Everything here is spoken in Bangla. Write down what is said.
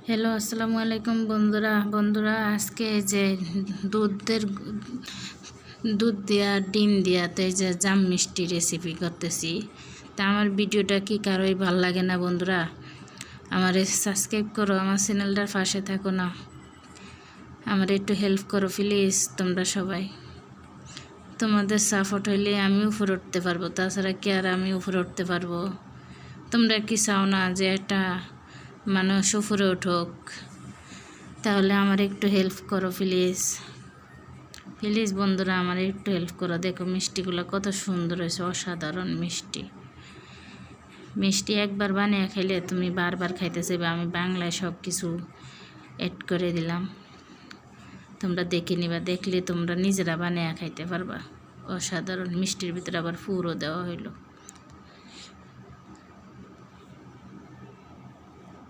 হ্যালো, আসসালামু আলাইকুম বন্ধুরা আজকে যে দুধ দিয়া ডিম দিয়া তো এই যে জাম মিষ্টি রেসিপি করতেছি। তা আমার ভিডিওটা কি কারোই ভাল লাগে না বন্ধুরা? আমার সাবস্ক্রাইব করো, আমার চ্যানেলটার পাশে থাকো না, আমার একটু হেল্প করো প্লিজ। তোমরা সবাই তোমাদের সাপোর্ট হইলে আমি উপরে উঠতে পারবো, তাছাড়া কি আর আমি উপরে উঠতে পারবো? তোমরা কি চাও না যে একটা মানুষ উপরে উঠুক? তাহলে আমার একটু হেল্প করো প্লিজ প্লিজ বন্ধুরা, আমার একটু হেল্প করো। দেখো মিষ্টিগুলো কত সুন্দর হয়েছে, অসাধারণ মিষ্টি। মিষ্টি একবার বানিয়ে খাইলে তুমি বারবার খাইতে চাইবে। আমি বাংলায় সব কিছু অ্যাড করে দিলাম, তোমরা দেখে নিবা, দেখলে তোমরা নিজেরা বানিয়ে খাইতে পারবা। অসাধারণ মিষ্টির ভিতরে আবার পুরো দেওয়া হইলো।